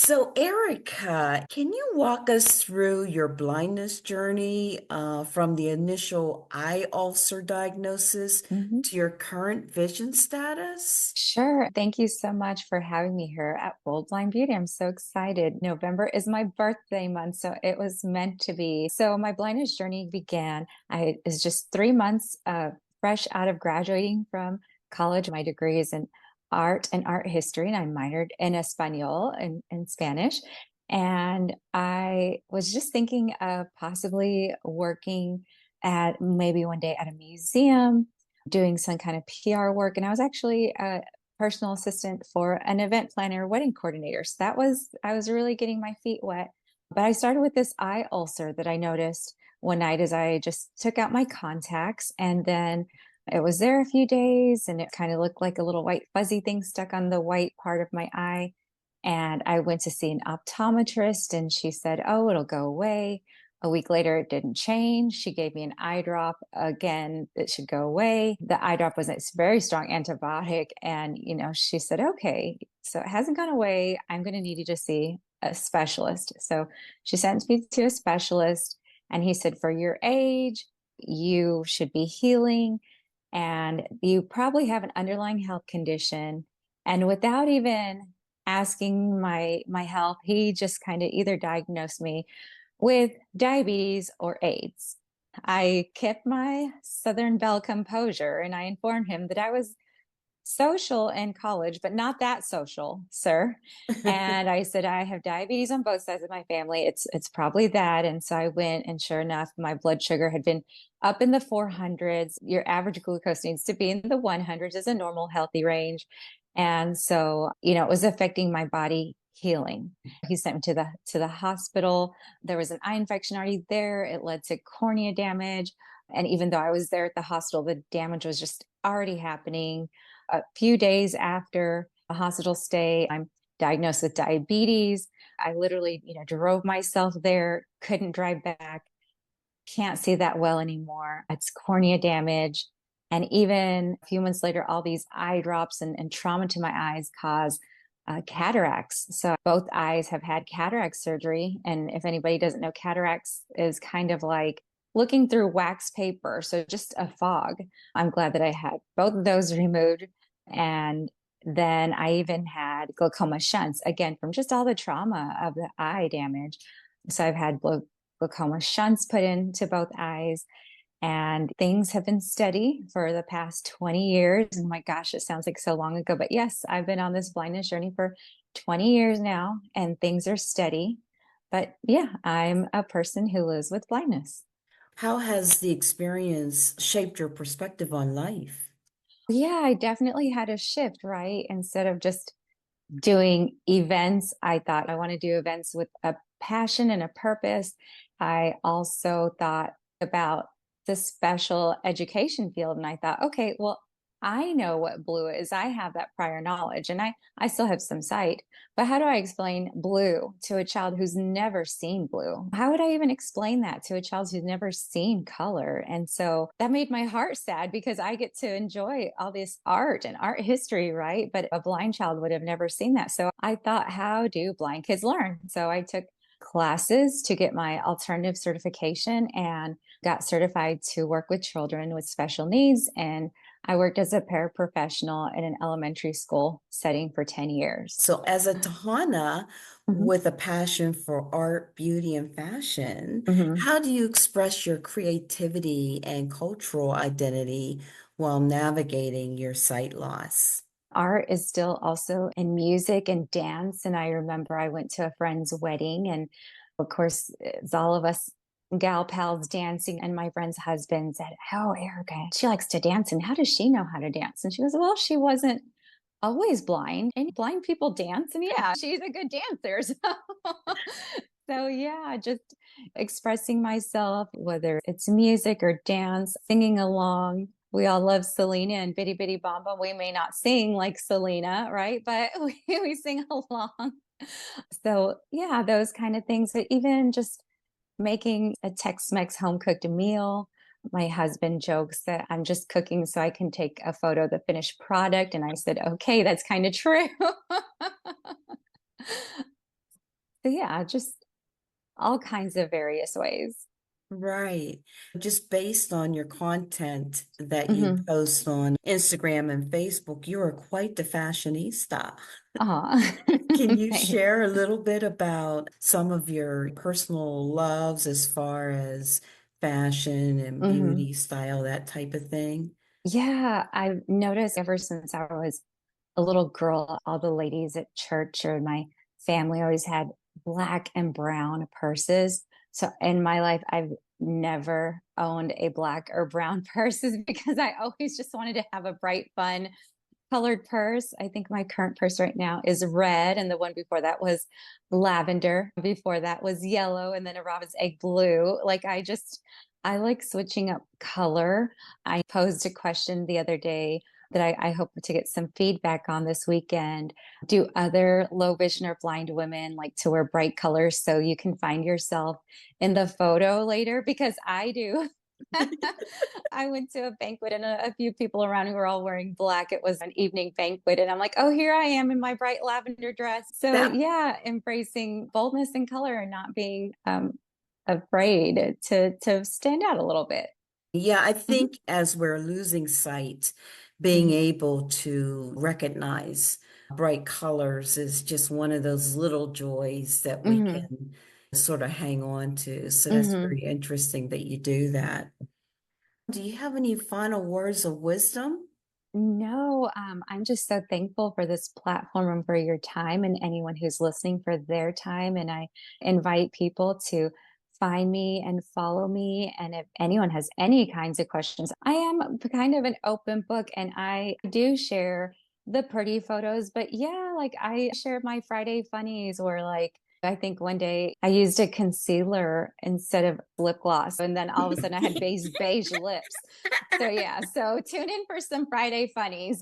So, Erica, can you walk us through your blindness journey from the initial eye ulcer diagnosis Mhm. to your current vision status? Sure. Thank you so much for having me here at Bold Blind Beauty. I'm so excited. November is my birthday month, so it was meant to be. So my blindness journey began. I was just 3 months fresh out of graduating from college. My degree is in art and art history, and I minored in Espanol and Spanish. And I was just thinking of possibly working at maybe one day at a museum doing some kind of PR work. And I was actually a personal assistant for an event planner, wedding coordinator. So I was really getting my feet wet. But I started with this eye ulcer that I noticed one night as I just took out my contacts, and then it was there a few days and it kind of looked like a little white fuzzy thing stuck on the white part of my eye. And I went to see an optometrist and she said, "Oh, it'll go away." A week later, it didn't change. She gave me an eye drop. Again, it should go away. The eye drop was a very strong antibiotic. And, she said, "Okay, so it hasn't gone away. I'm going to need you to see a specialist." So she sent me to a specialist, and he said, "For your age, you should be healing, and you probably have an underlying health condition." And without even asking my help, he just kind of either diagnosed me with diabetes or AIDS. I kept my Southern Belle composure and I informed him that I was social in college, but not that social, sir. And I said, "I have diabetes on both sides of my family. It's probably that." And so I went, and sure enough, my blood sugar had been up in the 400s. Your average glucose needs to be in the 100s as a normal healthy range. And so, it was affecting my body healing. He sent me to the hospital. There was an eye infection already there. It led to cornea damage. And even though I was there at the hospital, the damage was just already happening. A few days after a hospital stay, I'm diagnosed with diabetes. I literally, drove myself there, couldn't drive back, can't see that well anymore. It's cornea damage. And even a few months later, all these eye drops and trauma to my eyes cause cataracts. So both eyes have had cataract surgery. And if anybody doesn't know, cataracts is kind of like looking through wax paper. So just a fog. I'm glad that I had both of those removed. And then I even had glaucoma shunts, again, from just all the trauma of the eye damage. So I've had glaucoma shunts put into both eyes, and things have been steady for the past 20 years. And my gosh, it sounds like so long ago, but yes, I've been on this blindness journey for 20 years now, and things are steady. But yeah, I'm a person who lives with blindness. How has the experience shaped your perspective on life? Yeah, I definitely had a shift, right? Instead of just doing events, I thought I want to do events with a passion and a purpose. I also thought about the special education field, and I thought, okay, well, I know what blue is. I have that prior knowledge, and I still have some sight. But how do I explain blue to a child who's never seen blue? How would I even explain that to a child who's never seen color? And so that made my heart sad because I get to enjoy all this art and art history, right? But a blind child would have never seen that. So I thought, how do blind kids learn? So I took classes to get my alternative certification and got certified to work with children with special needs. And I worked as a paraprofessional in an elementary school setting for 10 years. So, as a Tahana Mhm. with a passion for art, beauty, and fashion, Mhm. how do you express your creativity and cultural identity while navigating your sight loss? Art is still also in music and dance. And I remember I went to a friend's wedding, and of course, it's all of us gal pals dancing. And my friend's husband said, "Oh, Erica, she likes to dance. And how does she know how to dance?" And she goes, "Well, she wasn't always blind, and blind people dance. And yeah, she's a good dancer." So yeah, just expressing myself, whether it's music or dance, singing along. We all love Selena and Bitty Bitty Bom Bom. We may not sing like Selena, right? But we sing along. So yeah, those kind of things. But even just making a Tex-Mex home cooked meal. My husband jokes that I'm just cooking so I can take a photo of the finished product. And I said, okay, that's kind of true. So yeah, just all kinds of various ways. Right. Just based on your content that you Hmm. post on Instagram and Facebook, you are quite the fashionista. Aw, Can you thanks. share a little bit about some of your personal loves as far as fashion and Hmm. beauty, style, that type of thing? Yeah, I've noticed ever since I was a little girl, all the ladies at church or my family always had black and brown purses. So in my life, I've never owned a black or brown purses because I always just wanted to have a bright, fun, colored purse. I think my current purse right now is red, and the one before that was lavender. Before that was yellow, and then a robin's egg blue. I like switching up color. I posed a question the other day that I hope to get some feedback on this weekend. Do other low vision or blind women like to wear bright colors so you can find yourself in the photo later? Because I do. I went to a banquet and a few people around me were all wearing black. It was an evening banquet. And I'm like, oh, here I am in my bright lavender dress. So, That yeah, embracing boldness and color and not being afraid to stand out a little bit. Yeah, I Hmm. think as we're losing sight, being Hmm. able to recognize bright colors is just one of those little joys that we Hmm. can sort of hang on to. So that's Hmm. very interesting that you do that. Do you have any final words of wisdom? No, I'm just so thankful for this platform and for your time and anyone who's listening for their time. And I invite people to find me and follow me. And if anyone has any kinds of questions, I am kind of an open book and I do share the pretty photos. But yeah, like I share my Friday funnies or like I think one day I used a concealer instead of lip gloss. And then all of a sudden I had beige lips. So yeah, so tune in for some Friday funnies.